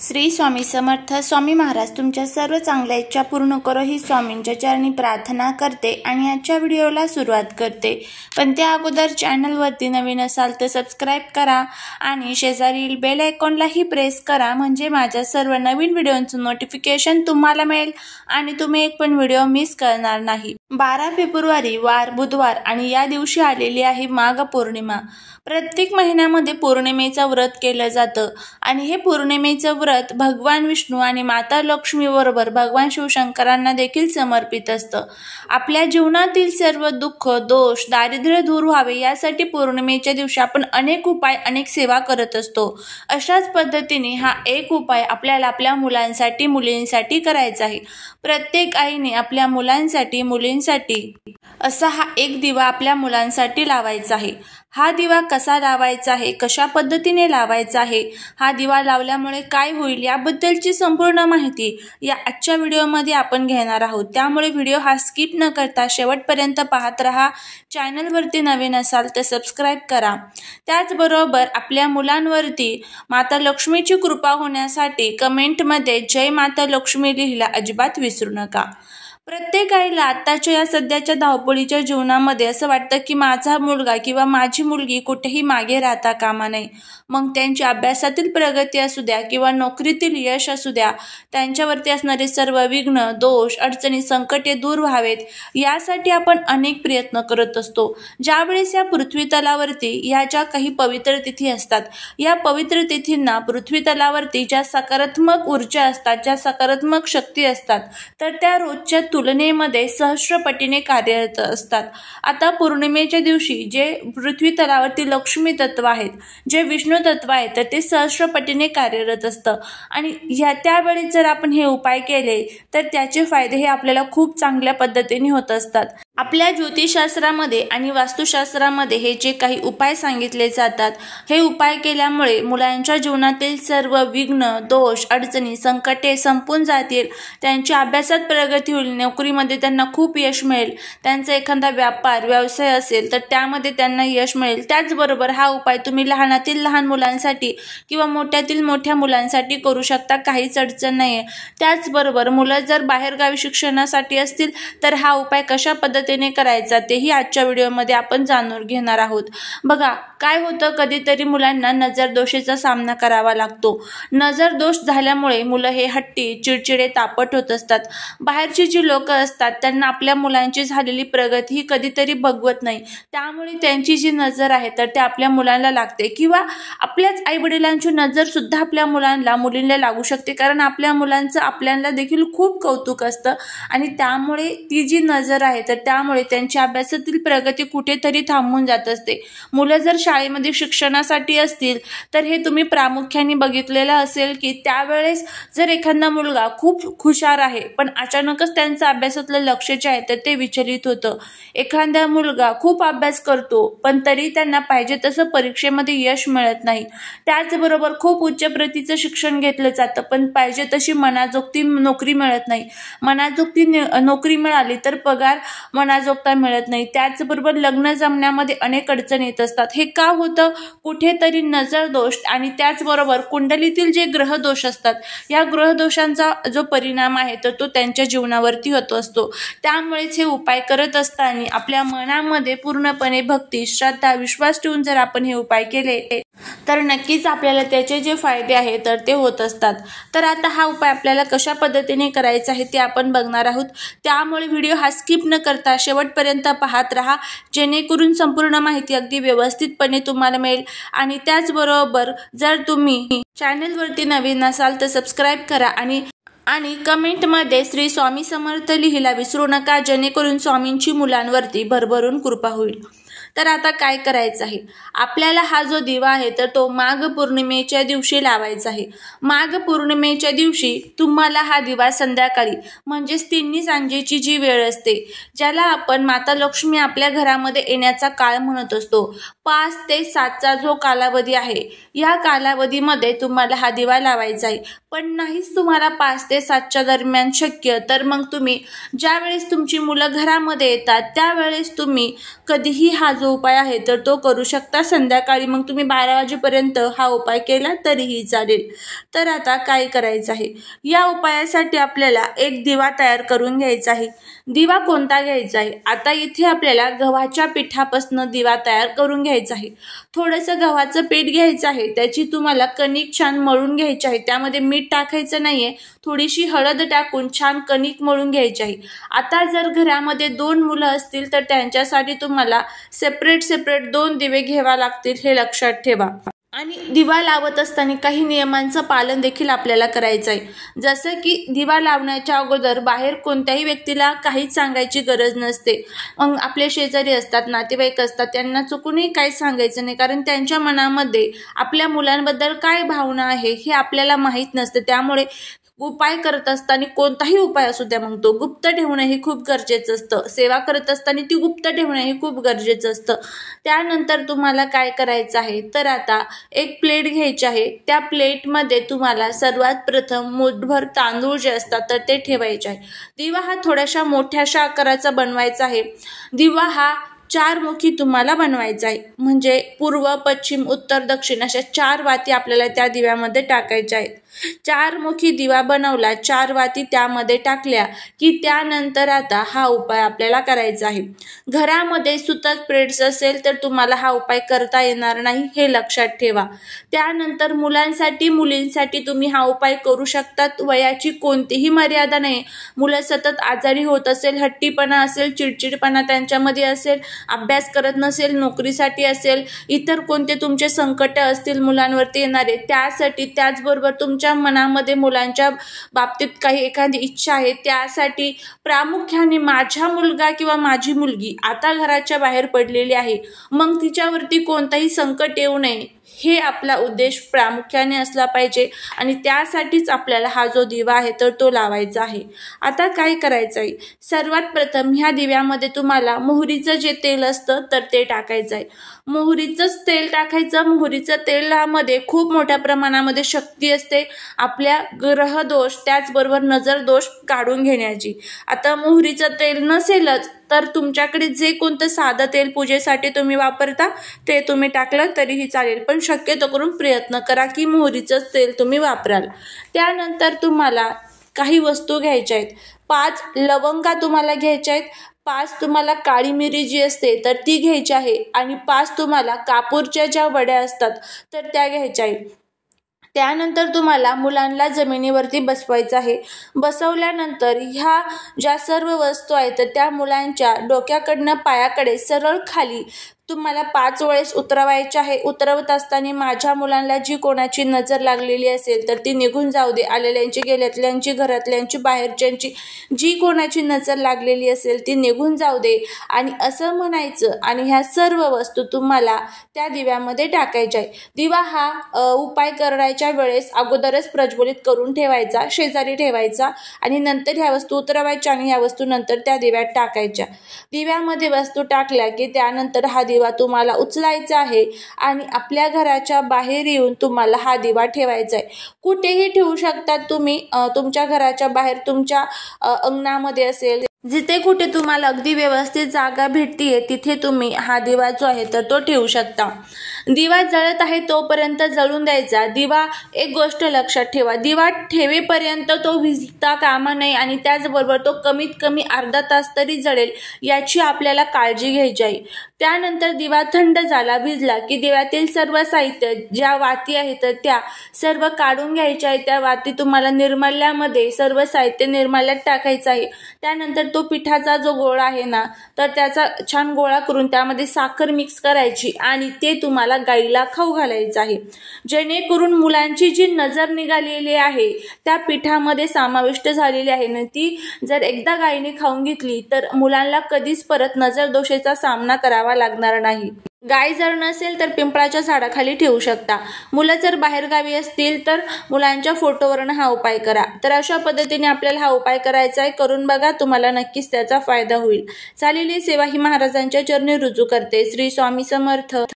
श्री स्वामी समर्थ. स्वामी महाराज तुमच्या सर्व चांगल्या इच्छा पूर्ण करो ही स्वामींच्या चरणी प्रार्थना करते आणि आजच्या व्हिडिओला सुरुवात करते. पण त्या अगोदर चॅनलवरती नवीन असाल तर सबस्क्राईब करा आणि शेजारील बेल आयकॉनलाही प्रेस करा, म्हणजे माझ्या सर्व नवीन व्हिडिओंचं नोटिफिकेशन तुम्हाला मिळेल आणि तुम्ही एक पण व्हिडिओ मिस करणार नाही. 12 फेब्रुवारी वार बुधवार आणि या दिवशी आलेली आहे माघ पौर्णिमा. प्रत्येक महिन्यामध्ये पौर्णिमेचं व्रत केलं जातं आणि हे पौर्णिमेचं व्रत भगवान विष्णू आणि माता लक्ष्मी बरोबर भगवान शिवशंकरांना देखील समर्पित असतं. आपल्या जीवनातील सर्व दुःख दोष दारिद्र्य दूर व्हावे यासाठी पौर्णिमेच्या दिवशी आपण अनेक उपाय अनेक सेवा करत असतो. अशाच पद्धतीने हा एक उपाय आपल्याला आपल्या मुलांसाठी मुलींसाठी करायचा आहे. प्रत्येक आईने आपल्या मुलांसाठी मुलींसाठी असा हा एक दिवा आपल्या मुलांसाठी लावायचा आहे. हा दिवा कसा लावायचा आहे, कशा पद्धतीने लावायचा आहे, हा दिवा लावल्यामुळे काय होईल याबद्दलची संपूर्ण माहिती या आजच्या व्हिडिओमध्ये आपण घेणार आहोत. त्यामुळे व्हिडिओ हा स्किप न करता शेवटपर्यंत पाहत राहा. चॅनलवरती नवीन असाल तर सबस्क्राईब करा. त्याचबरोबर आपल्या मुलांवरती माता लक्ष्मीची कृपा होण्यासाठी कमेंटमध्ये जय माता लक्ष्मी लिहायला अजिबात विसरू नका. प्रत्येक आईला आत्ताच्या या सध्याच्या धावपळीच्या जीवनामध्ये असं वाटतं की माझा मुलगा किंवा माझी मुलगी कुठेही मागे राहता कामा नये. मग त्यांची अभ्यासातील प्रगती असू द्या किंवा नोकरीतील यश असू द्या, त्यांच्यावरती असणारे सर्व विघ्न दोष अडचणी संकटे दूर व्हावेत यासाठी आपण अनेक प्रयत्न करत असतो. ज्यावेळेस या पृथ्वी तलावरती या ज्या काही पवित्र तिथी असतात, या पवित्र तिथींना पृथ्वी तलावरती ज्या सकारात्मक ऊर्जा असतात, ज्या सकारात्मक शक्ती असतात, तर त्या रोजच्या तुलनेमध्ये सहस्रपटीने कार्यरत असतात. आता पौर्णिमेच्या दिवशी जे पृथ्वी तलावरती लक्ष्मी तत्व आहेत, जे विष्णू तत्व आहे, तर ते सहस्रपटीने कार्यरत असतं आणि त्यावेळी जर आपण हे उपाय केले तर त्याचे फायदे हे आपल्याला खूप चांगल्या पद्धतीने होत असतात. आपल्या ज्योतिषशास्त्रामध्ये आणि वास्तुशास्त्रामध्ये हे जे काही उपाय सांगितले जातात, हे उपाय केल्यामुळे मुलांच्या जीवनातील सर्व विघ्न दोष अडचणी संकटे संपून जातील. त्यांच्या अभ्यासात प्रगती होईल, नोकरीमध्ये त्यांना खूप यश मिळेल, त्यांचा एखादा व्यापार व्यवसाय असेल तर त्यामध्ये त्यांना यश मिळेल. त्याचबरोबर हा उपाय तुम्ही लहानातील लहान मुलांसाठी किंवा मोठ्यातील मोठ्या मुलांसाठी करू शकता, काहीच अडचण नाही आहे. त्याचबरोबर मुलं जर बाहेरगावी शिक्षणासाठी असतील तर हा उपाय कशा पद्धतीने करायचा तेही आजच्या व्हिडिओमध्ये आपण जाणून घेणार आहोत. बघा काय होतं, कधीतरी मुलांना नजर दोषाचा सामना करावा लागतो. नजर दोष झाल्यामुळे मुलं हे हट्टी चिडचिडे तापट होत असतात. बाहेरची जी लोक असतात त्यांना आपल्या मुलांची झालेली प्रगती ही कधीतरी बघवत नाही, त्यामुळे त्यांची जी नजर आहे तर ते आपल्या मुलांना लागते किंवा आपल्याच आईवडिलांची नजर सुद्धा आपल्या मुलांना मुलींना लागू शकते, कारण आपल्या मुलांचं आपल्याला देखील खूप कौतुक असतं आणि त्यामुळे ती जी नजर आहे तर त्यामुळे त्यांच्या अभ्यासातील प्रगती कुठेतरी थांबून जात असते. मुलं जर शाळेमध्ये शिक्षणासाठी असतील तर हे तुम्ही प्रामुख्याने बघितलेलं असेल की त्यावेळेस जर एखादा मुलगा खूप हुशार आहे पण अचानकच त्यांचं अभ्यासातलं लक्ष जे आहे तर ते विचलित होतं. एखादा मुलगा खूप अभ्यास करतो पण तरी त्यांना पाहिजे तसं परीक्षेमध्ये यश मिळत नाही. त्याचबरोबर खूप उच्च प्रतीचं शिक्षण घेतलं जातं पण पाहिजे तशी मनाजोगती नोकरी मिळत नाही. मनाजोगती नोकरी मिळाली तर पगार मनाजोगता मिळत नाही. त्याचबरोबर लग्न जमण्यामध्ये अनेक अडचणी येत असतात. हे का होतं? कुठेतरी नजर दोष आणि त्याचबरोबर कुंडलीतील जे ग्रह दोष असतात, या ग्रह दोषांचा जो परिणाम आहे तर तो त्यांच्या जीवनावरती होत असतो. त्यामुळेच हे उपाय करत असताना आपल्या मनामध्ये पूर्णपणे भक्ती श्रद्धा विश्वास ठेवून जर आपण हे उपाय केले तर नक्कीच आपल्याला त्याचे जे फायदे आहेत तर ते होत असतात. तर आता हा उपाय आपल्याला कशा पद्धतीने करायचा आहे ते आपण बघणार आहोत. त्यामुळे व्हिडिओ हा स्किप न करता शेवटपर्यंत पाहत राहा, जेणेकरून संपूर्ण माहिती अगदी व्यवस्थितपणे तुम्हाला मिळेल. आणि त्याचबरोबर जर तुम्ही चॅनलवरती नवीन असाल तर सबस्क्राईब करा आणि कमेंटमध्ये श्री स्वामी समर्थ लिहायला विसरू नका, जेणेकरून स्वामींची मुलांवरती भरभरून कृपा होईल. तर आता काय करायचं आहे, आपल्याला हा जो दिवा आहे तर तो माघ पौर्णिमेच्या दिवशी लावायचा आहे. माघ पौर्णिमेच्या दिवशी तुम्हाला हा दिवा संध्याकाळी म्हणजेच 3 सांजेची जी वेळ असते, ज्याला आपण माता लक्ष्मी आपल्या घरामध्ये येण्याचा काळ म्हणत असतो, 5 ते 7चा जो कालावधी आहे, या कालावधीमध्ये तुम्हाला हा दिवा लावायचा आहे. पण नाहीच तुम्हाला 5 ते 7च्या दरम्यान शक्य, तर मग तुम्ही ज्यावेळेस तुमची मुलं घरामध्ये येतात त्यावेळेस तुम्ही कधीही हा जो जो उपाय आहे तर तो करू शकता संध्याकाळी, मग तुम्ही 12 वाजेपर्यंत हा उपाय केला तरीही चालेल। तर आता काय करायचं आहे, या उपायासाठी आपल्याला एक दिवा तयार करून घ्यायचा आहे। दिवा कोणता घ्यायचा आहे, आता इथे आपल्याला गव्हाच्या पिठापासून दिवा तयार करून घ्यायचा आहे। थोडंसं गव्हाचं पीठ घ्यायचं आहे, त्याची तुम्हाला कणिक छान मळून घ्यायची आहे, त्यामध्ये मीठ टाकायचं नाहीये, थोडीशी हळद टाकून छान कणिक मळून घ्यायची आहे। आता जर घरामध्ये 2 मुलं असतील तर त्यांच्यासाठी तुम्हाला सेपरेट 2 दिवे घ्यावे लागतील, हे लक्षात ठेवा। आणि दिवा लावत असताना काही नियमांचं पालन देखील आपल्याला करायचं आहे। जसं की दिवा लावण्याच्या अगोदर बाहेर कोणत्याही व्यक्तीला काहीच सांगायची गरज नसते। मग आपले शेजारी असतात, नातेवाईक असतात, त्यांना चुकूनही काही सांगायचं नाही, कारण त्यांच्या मनामध्ये आपल्या मुलांबद्दल काय भावना आहे हे आपल्याला माहीत नसते। त्यामुळे उपाय करत असताना कोणताही उपाय असू द्या, मग तो गुप्त ठेवणं हे खूप गरजेचं असतं। सेवा करत असताना ती गुप्त ठेवणं हे खूप गरजेचं असतं। त्यानंतर तुम्हाला काय करायचं आहे, तर आता एक प्लेट घ्यायची आहे, त्या प्लेटमध्ये तुम्हाला सर्वात प्रथम मूठभर तांदूळ जे असतात तर ते ठेवायचे आहे। दिवा हा थोड्याशा मोठ्याशा आकाराचा बनवायचा आहे। दिवा हा 4 मुखी तुम्हाला बनवायचा आहे, म्हणजे पूर्व, पश्चिम, उत्तर, दक्षिण अशा 4 वाती आपल्याला त्या दिव्यामध्ये टाकायच्या आहेत। 4 मुखी दिवा बनवला, 4 वाती त्यामध्ये टाकल्या की त्यानंतर आता हा उपाय आपल्याला करायचा आहे। घरामध्ये सुतक प्लेट्स असेल तर तुम्हाला हा उपाय करता येणार नाही, हे लक्षात ठेवा। त्यानंतर मुलांसाठी मुलींसाठी तुम्ही हा उपाय करू शकतात, वयाची कोणतीही मर्यादा नाही। मुलं सतत आजारी होत असेल, हट्टीपणा असेल, चिडचिडपणा त्यांच्यामध्ये असेल, अभ्यास करत नसेल, नोकरीसाठी असेल, इतर कोणते तुमचे संकट असतील मुलांवरती येणारे, त्यासाठी, त्याचबरोबर तुमच्या मनामध्ये मुलांच्या बाबतीत काही एखादी इच्छा आहे, त्यासाठी प्रामुख्याने माझा मुलगा किंवा माझी मुलगी आता घराच्या बाहेर पडलेली आहे, मग तिच्यावरती कोणताही संकट येऊ नये, हे आपला उद्देश प्रामुख्याने असला पाहिजे। आणि त्यासाठीच आपल्याला हा जो दिवा आहे तर तो लावायचा आहे। आता काय करायचं आहे, सर्वात प्रथम ह्या दिव्यामध्ये तुम्हाला मोहरीचं जे तेल असतं तर ते टाकायचं आहे। मोहरीचंच तेल टाकायचं। मोहरीचं तेलामध्ये खूप मोठ्या प्रमाणामध्ये शक्ती असते आपल्या ग्रहदोष त्याचबरोबर नजर दोष काढून घेण्याची। आता मोहरीचं तेल नसेलच तर तुमच्याकडे जे कोणतं साधं तेल पूजेसाठी तुम्ही वापरता ते तुम्ही टाकलं तरीही चालेल, पण शक्यतो करून प्रयत्न करा की मोहरीचंच तेल तुम्ही वापराल। त्यानंतर तुम्हाला काही वस्तू घ्यायच्या आहेत, 5 लवंगा तुम्हाला घ्यायच्या आहेत, 5 तुम्हाला काळी मिरी जी असते तर ती घ्यायची आहे, आणि 5 तुम्हाला कापूरच्या ज्या वड्या असतात तर त्या घ्यायच्या आहेत। त्यानंतर तुम्हाला मुलांना जमिनीवरती बसवायचं आहे। बसवल्यानंतर ह्या ज्या सर्व वस्तू आहेत तर त्या मुलांच्या डोक्याकडनं पायाकडे सरळ खाली तुम्हाला 5 वेळेस उतरवायचे आहे। उतरवत असताना माझ्या मुलांना जी कोणाची नजर लागलेली असेल तर ती निघून जाऊ दे, आलेल्यांची, गेल्यातल्यांची, घरातल्यांची, बाहेरच्यांची जी कोणाची नजर लागलेली असेल ती निघून जाऊ दे, आणि असं म्हणायचं। आणि ह्या सर्व वस्तू तुम्हाला त्या दिव्यामध्ये टाकायच्या आहे। दिवा हा उपाय करायच्या वेळेस अगोदरच प्रज्वलित करून ठेवायचा, शेजारी ठेवायचा, आणि नंतर ह्या वस्तू उतरवायच्या आणि ह्या वस्तू नंतर त्या दिव्यात टाकायच्या। दिव्यामध्ये वस्तू टाकल्या की त्यानंतर हा दिवा तुम्हाला उचलायचा आहे आणि आपल्या घराच्या बाहेर येऊन तुम्हाला हा दिवा ठेवायचा आहे। कुठेही ठेवू शकतात तुम्ही, तुमच्या घराच्या बाहेर, तुमच्या अंगणामध्ये असेल, जिथे कुठे तुम्हाला अगदी व्यवस्थित जागा भेटतीये तिथे तुम्ही हा दिवा जो आहे तर तो ठेवू शकता। दिवा जळत आहे तोपर्यंत जळून द्यायचा। दिवा, एक गोष्ट लक्षात ठेवा, दिवा ठेवेपर्यंत तो विझता कामा नये, आणि त्याचबरोबर तो कमीत कमी अर्धा तास तरी जळेल याची आपल्याला काळजी घ्यायची आहे। त्यानंतर दिवा थंड झाला, विझला की दिव्यातील सर्व साहित्य, ज्या वाती आहेत तर त्या सर्व काढून घ्यायच्या आहे। त्या वाती तुम्हाला निर्माल्यामध्ये, सर्व साहित्य निर्माल्यात टाकायचं आहे। त्यानंतर तो पिठाचा जो गोळा आहे ना तर त्याचा छान गोळा करून त्यामध्ये साखर मिक्स करायची आणि ते तुम्हाला गाईला खाऊ घालायचं आहे, जेणेकरून मुलांची जी नजर निघालेली आहे त्या पिठामध्ये समाविष्ट झालेली आहे ना, ती जर एकदा गाईने खाऊन घेतली तर मुलांना कधीच परत नजर दोषाचा सामना करावा लागणार नाही। गाय जर नसेल तर पिंपळाच्या झाडाखाली ठेवू शकता। मुलं जर बाहेरगावी असतील तर मुलांच्या फोटोवरून हा उपाय करा। तर अशा पद्धतीने आपल्याला हा उपाय करायचा आहे, करून बघा, तुम्हाला नक्कीच त्याचा फायदा होईल। चालेली सेवा ही महाराजांच्या चरणी रुजू करते। श्री स्वामी समर्थ।